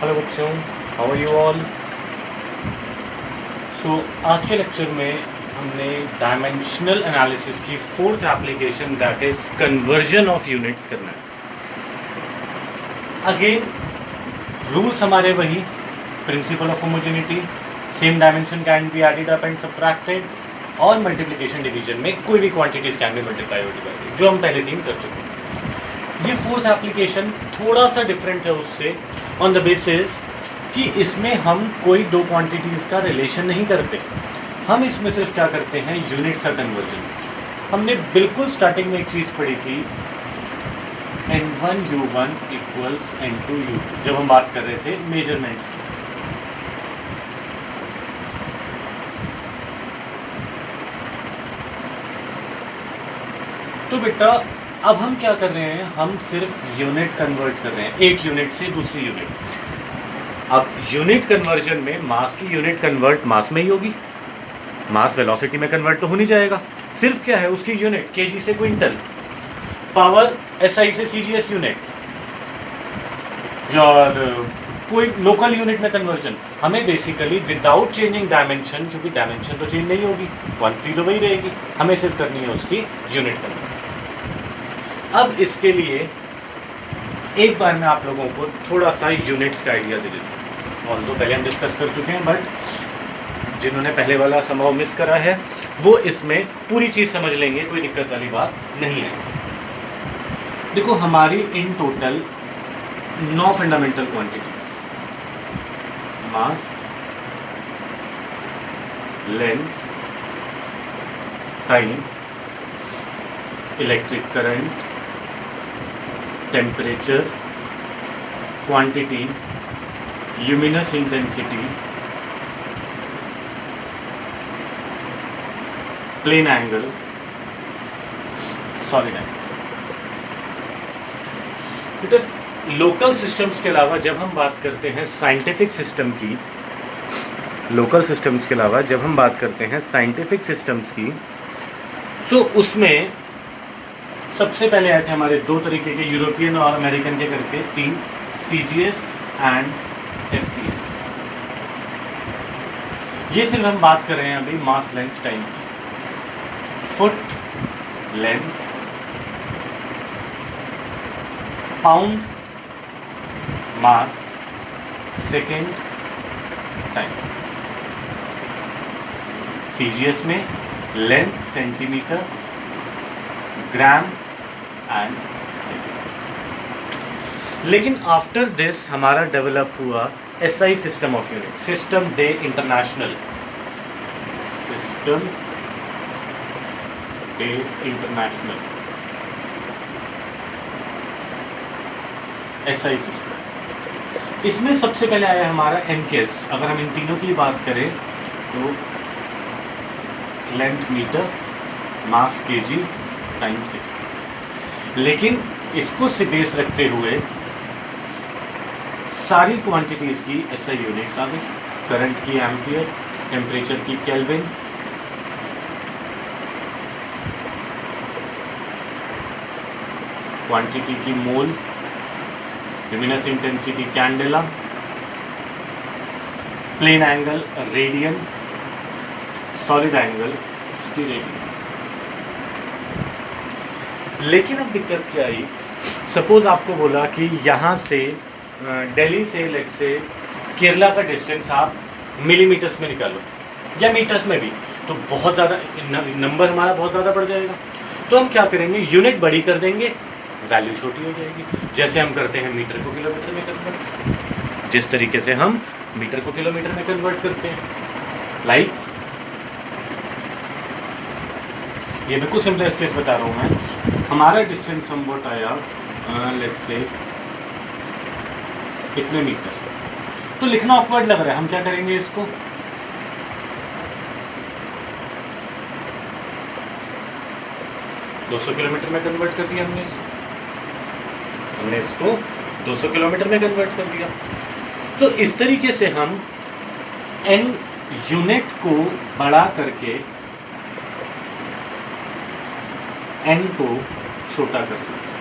Hello बच्चों, how are you all. आज के लेक्चर में हमने डायमेंशनल एनालिसिस की fourth application that is conversion of units करना है। अगेन रूल्स हमारे वही, principle of homogeneity, same dimension can be added up and subtracted, और मल्टीप्लिकेशन डिवीजन में कोई भी क्वांटिटीज कैन बी मल्टीप्लाई और डिवाइडेड, जो हम पहले 3 कर चुके हैं। ये फोर्थ एप्लीकेशन थोड़ा सा डिफरेंट है उससे ऑन द बेसिस कि इसमें हम कोई दो क्वांटिटीज़ का रिलेशन नहीं करते। हम इसमें सिर्फ क्या करते हैं, यूनिट्स का कन्वर्जन। हमने बिल्कुल स्टार्टिंग में एक चीज़ पढ़ी थी, N1U1 इक्वल्स N2U2, जब हम बात कर रहे थे मेजरमेंट्स की। तो बेटा अब हम क्या कर रहे हैं, हम सिर्फ यूनिट कन्वर्ट कर रहे हैं, एक यूनिट से दूसरी यूनिट। अब यूनिट कन्वर्जन में मास की यूनिट कन्वर्ट मास में ही होगी, मास वेलोसिटी में कन्वर्ट तो हो नहीं जाएगा। सिर्फ क्या है उसकी यूनिट, केजी से क्विंटल, पावर एसआई से सीजीएस यूनिट, और कोई लोकल यूनिट में कन्वर्जन। हमें बेसिकली विदाउट चेंजिंग डायमेंशन, क्योंकि डायमेंशन तो चेंज नहीं होगी, क्वांटिटी तो वही रहेगी, हमें सिर्फ करनी है उसकी यूनिट कन्वर्ट। अब इसके लिए एक बार मैं आप लोगों को थोड़ा सा यूनिट्स का आइडिया दे देता हूँ। और तो पहले हम डिस्कस कर चुके हैं, बट जिन्होंने पहले वाला संभव मिस करा है वो इसमें पूरी चीज़ समझ लेंगे, कोई दिक्कत वाली बात नहीं है। देखो हमारी इन total 9 fundamental quantities, mass, length, time, electric current, temperature, quantity, luminous intensity, plane angle, solid angle. Local systems के अलावा जब हम बात करते हैं साइंटिफिक सिस्टम की, लोकल सिस्टम्स के अलावा जब हम बात करते हैं साइंटिफिक सिस्टम्स की, तो उसमें सबसे पहले आए थे हमारे 2 तरीके के, यूरोपियन और अमेरिकन के करके 3, सीजीएस एंड एफपीएस। ये सिर्फ हम बात कर रहे हैं अभी मास, लेंथ, टाइम की। फुट, लेंथ, पाउंड, मास, सेकेंड, टाइम। सीजीएस में length centimetre, gram and second. लेकिन आफ्टर दिस हमारा डेवलप हुआ SI system of unit, system day international, system day international, SI system. इसमें सबसे पहले आया हमारा एमकेएस। अगर हम इन तीनों की बात करें तो लेंथ मीटर, मास केजी, टाइम सेकेंड। लेकिन इसको से बेस रखते हुए सारी क्वांटिटीज की एसआई यूनिट्स आ गई। करंट की एम्पियर, टेम्परेचर की केल्विन, क्वांटिटी की mole, luminous intensity candela, plane angle radian, solid angle steradian. लेकिन अब दिक्कत क्या आई, सपोज आपको बोला कि यहाँ से दिल्ली से लेट से केरला का डिस्टेंस आप मिलीमीटर्स में निकालो या मीटर्स में भी, तो बहुत ज़्यादा नंबर हमारा बहुत ज़्यादा बढ़ जाएगा। तो हम क्या करेंगे, यूनिट बड़ी कर देंगे, वैल्यू छोटी हो जाएगी। जैसे हम करते हैं मीटर को किलोमीटर में कन्वर्ट, जिस तरीके से हम मीटर को किलोमीटर में कन्वर्ट करते हैं। लाइक ये बिल्कुल सिंपलेस्ट केस बता रहा हूँ मैं। हमारा डिस्टेंस समवॉट आया लेट्स से कितने मीटर, तो लिखना ऑकवर्ड लग रहा है, हम क्या करेंगे, इसको $200 किलोमीटर में कन्वर्ट कर दिया हमने इसको 200 किलोमीटर में कन्वर्ट कर दिया। तो इस तरीके से हम एन यूनिट को बड़ा करके एन को छोटा कर सकते हैं।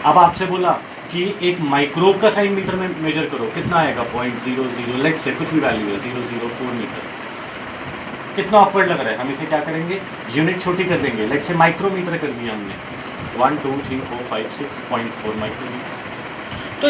अब आपसे बोला कि एक माइक्रोब का साइन मीटर में मेजर करो, कितना आएगा 0.00, लेट से कुछ भी वैल्यू है 004 मीटर। कितना ऑकवर्ड लग रहा है, हम इसे क्या करेंगे, यूनिट छोटी कर देंगे, लेट से माइक्रोमीटर कर दिया हमने, 1 2 3 4 5 6.4 माइक्रोमीटर। तो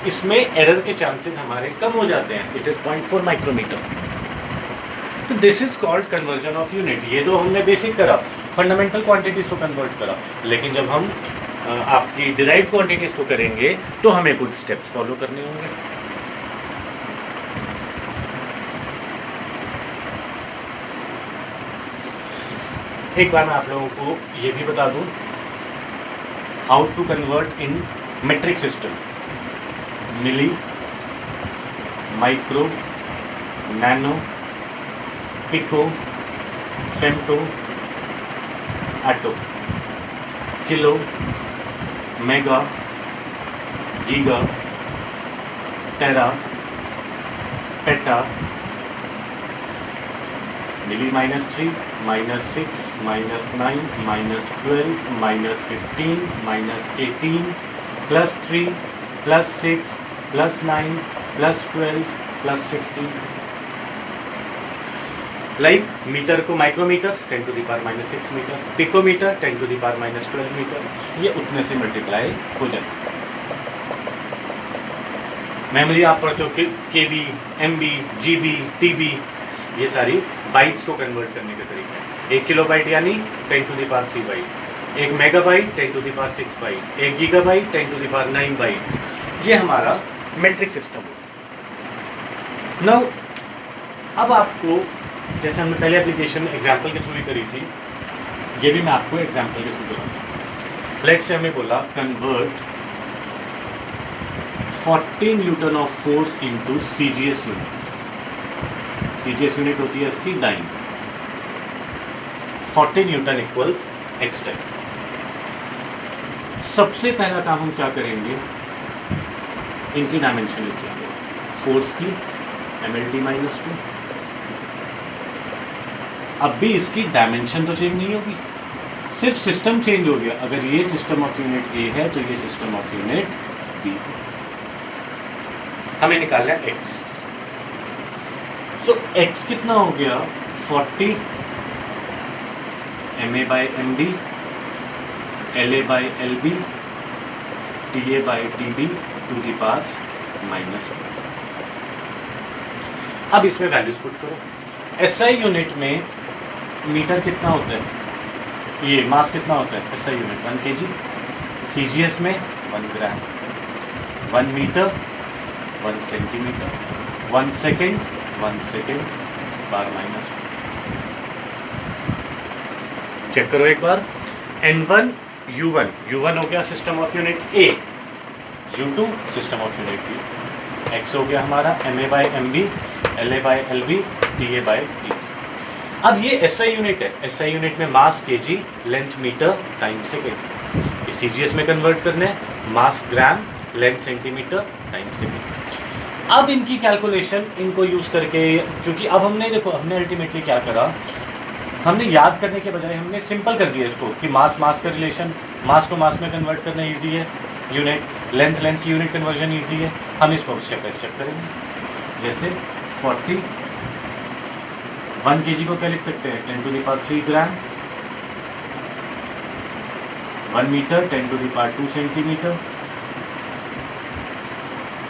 इसमें एरर के चांसेस हमारे कम हो जाते हैं, इट इज 0.4 माइक्रोमीटर। तो this is called conversion of unit. ये तो हमने बेसिक करा, फंडामेंटल क्वांटिटीज को कन्वर्ट करा, लेकिन जब हम आपकी डिराइव्ड क्वांटिटीज को करेंगे तो हमें कुछ स्टेप्स फॉलो करने होंगे। एक बार मैं आप लोगों को ये भी बता दूं, how to convert in metric system, milli, micro, nano, pico, femto, atto, kilo, mega, giga, tera, peta, milli -3, -6, -9, -12, -15, -18, +3, +6, +9, +12, +15। Like metre को माइक्रोमीटर 10⁻⁻6 मीटर, पिकोमीटर 10⁻⁻12 मीटर, ये उतने से मल्टीप्लाई हो जाए। मेमोरी आप पढ़ते हो KB, MB, GB, TB, ये सारी बाइट्स को कन्वर्ट करने का तरीका है। 1 किलोबाइट यानी 10⁻³ bytes, 1 megabyte 10⁻�6 bytes, 1 gigabyte 10⁻�9 bytes. ये हमारा मेट्रिक सिस्टम हो। नाउ अब आपको, जैसे हमने पहले एप्लीकेशन एग्जाम्पल के थ्रू ही करी थी, ये भी मैं आपको एग्जाम्पल के थ्रू कराऊंगा। लेट्स से हमें बोला convert 40 newton of force into CGS unit. CGS unit होती है इसकी dyne, 40 newton equals x time. सबसे पहला काम हम क्या करेंगे, इनकी डायमेंशन लेके आएंगे, फोर्स की MLT-2। अब भी इसकी डायमेंशन तो चेंज नहीं होगी, सिर्फ सिस्टम चेंज हो गया। अगर ये सिस्टम ऑफ यूनिट A है तो ये सिस्टम ऑफ यूनिट B। हमें निकालना है x। सो x कितना हो गया, 40 MA/MB, LA/LB, TA/TB to the power -1। अब इसमें वैल्यूज पुट करो। SI यूनिट में मीटर कितना होता है, ये मास कितना होता है, SI यूनिट 1 kg, CGS में 1 gram, 1 metre 1 centimetre, 1 second 1 second, power -1। चेक करो एक बार, N1 U1, U1 हो गया system of unit A, U2 system of unit B, X हो गया हमारा MA/MB, LA/LB, TA/T। अब ये SI यूनिट है, SI यूनिट में mass kg, length metre, time second. ये CGS में कन्वर्ट करने हैं, mass gram, length centimetre, time second. अब इनकी कैलकुलेशन इनको यूज करके, क्योंकि अब हमने देखो, हमने अल्टीमेटली क्या करा, हमने याद करने के बजाय हमने सिंपल कर दिया इसको कि मास मास का रिलेशन, मास को मास में कन्वर्ट करना इजी है, यूनिट लेंथ लेंथ की यूनिट कन्वर्जन इजी है। हम इसको स्टेप बाय स्टेप करेंगे। जैसे 40 1 kg को क्या लिख सकते हैं, 10⁻³ ग्राम, 1 मीटर 10⁻² सेंटीमीटर,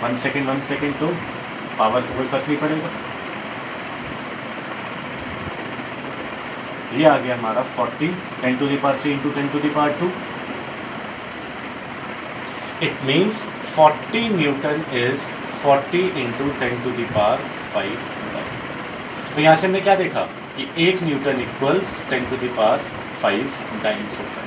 1 सेकेंड तो पावर को कोई फर्क नहीं पड़ेगा। ये आ गया हमारा 40 10⁻³ into 10⁻²। It means 40 Newton is 40 into 10⁵। तो यहाँ से हमने क्या देखा कि 1 न्यूटन इक्वल्स 10⁵ टाइम्स होता है।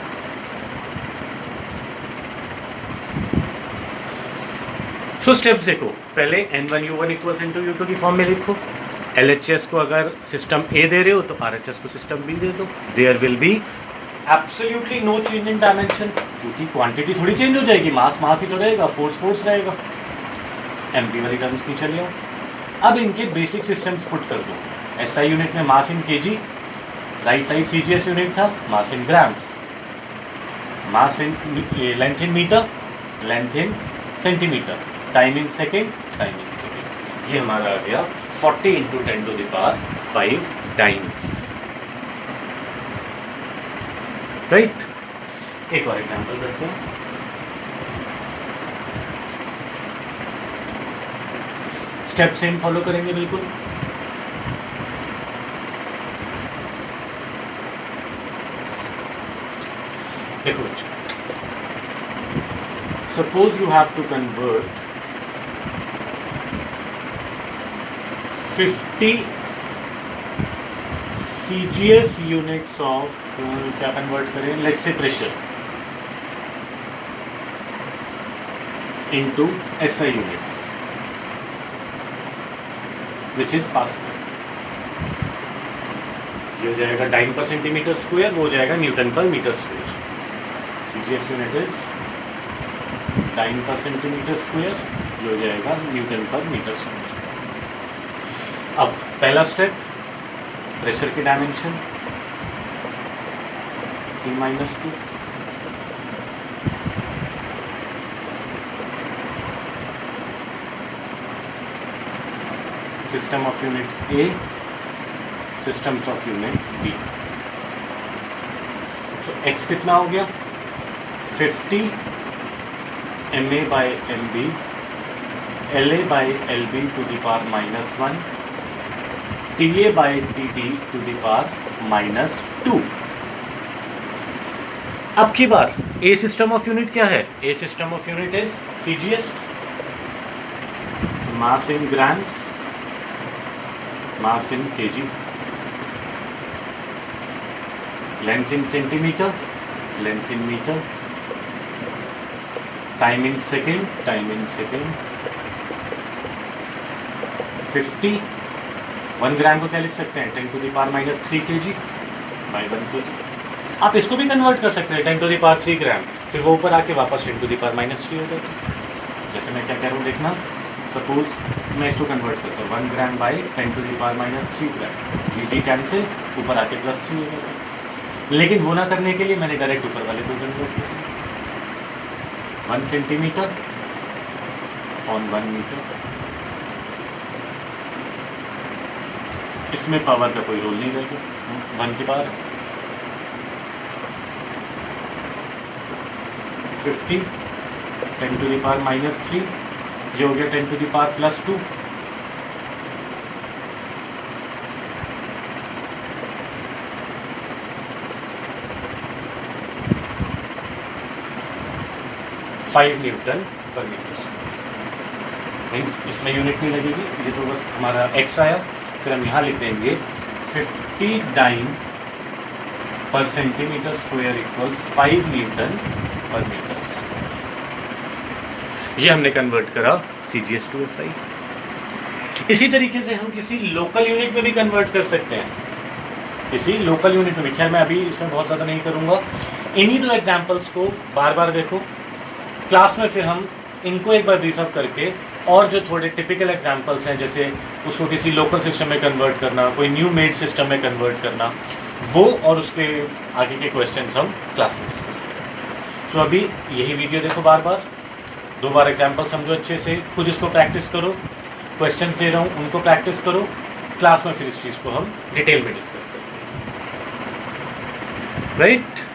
सो स्टेप्स देखो, पहले N1 U1 equals N2 U2 की फॉर्म में लिखो। LHS को अगर सिस्टम A दे रहे हो तो RHS को सिस्टम B दे दो। There will be absolutely no change in dimension, क्योंकि क्वांटिटी थोड़ी चेंज हो जाएगी, मास मास ही तो रहेगा, फोर्स फोर्स रहेगा। MP वाली टर्म्स नहीं चले। अब इनके बेसिक सिस्टम्स पुट कर दो। SI यूनिट में mass in kg, right side CGS unit था, mass in grams, mass in length in metre, length in centimetre, time in second, time in second. ये हमारा आ गया 40 × 10⁵ टाइम्स। राइट, एक और example करते हैं। स्टेप सेम फॉलो करेंगे बिल्कुल। देखो बच्चों, suppose you have to convert 50 CGS units of, क्या कन्वर्ट करें, let's say pressure into SI units which is pascal. ये हो जाएगा डाइन पर सेंटीमीटर स्क्वायर, वो हो जाएगा न्यूटन पर metre square. CGS unit is dyne पर सेंटीमीटर स्क्वायर, ये हो जाएगा न्यूटन पर मीटर स्क्वायर। अब पहला स्टेप, प्रेशर की dimension T-2, system of unit A, systems of unit B। तो x कितना हो गया, 50 MA/MB LA/LB to the power -1 TA/TT to the power -2। अब की बार A सिस्टम ऑफ यूनिट क्या है, A system of unit is CGS, mass in grams, mass in kg, length in centimetre, length in metre, time in second, time in second. 50, 1 gram को क्या लिख सकते हैं, 10 to the power -3 kg by 1 kg। आप इसको भी convert कर सकते हैं 10 टू द पावर 3 ग्राम, फिर वो ऊपर आके वापस 10 टू द पावर -3 हो जाता है। जैसे मैं क्या कह रहा हूँ देखना, सपोज मैं इसको कन्वर्ट करता हूँ 1 gram by 10 to the power -3 gram, G cancel, ऊपर आके +3 हो जाता है। लेकिन वो ना करने के लिए मैंने डायरेक्ट ऊपर वाले को कन्वर्ट किया, 1 सेंटीमीटर ऑन 1 मीटर। इसमें पावर का कोई रोल नहीं रहेगा, 1 की पावर 50 10 टू द पावर -3, ये हो गया 10 टू द पावर +2। न्यूटन पर मीटर स्क्वायर। मीन्स इसमें यूनिट नहीं लगेगी, ये तो बस हमारा x आया, फिर हम यहाँ लिख देंगे 50 डाइन पर सेंटीमीटर स्क्वायर इक्वल्स 5 न्यूटन पर मीटर स्क्वायर। ये हमने कन्वर्ट करा CGS टू SI। इसी तरीके से हम किसी लोकल यूनिट में भी कन्वर्ट कर सकते हैं, किसी लोकल यूनिट में भी। खैर मैं अभी इसमें बहुत ज़्यादा नहीं करूँगा, इन्हीं दो एग्जाम्पल्स को बार बार देखो क्लास में, फिर हम इनको एक बार ब्रीफअप करके और जो थोड़े टिपिकल एग्जांपल्स हैं, जैसे उसको किसी लोकल सिस्टम में कन्वर्ट करना, कोई न्यू मेड सिस्टम में कन्वर्ट करना, वो और उसके आगे के क्वेश्चंस हम क्लास में डिस्कस करें। तो अभी यही वीडियो देखो बार बार, 2 बार एग्जांपल समझो अच्छे से, खुद इसको प्रैक्टिस करो, क्वेश्चंस दे रहा हूँ उनको प्रैक्टिस करो, क्लास में फिर इस चीज़ को हम डिटेल में डिस्कस करते हैं। राइट।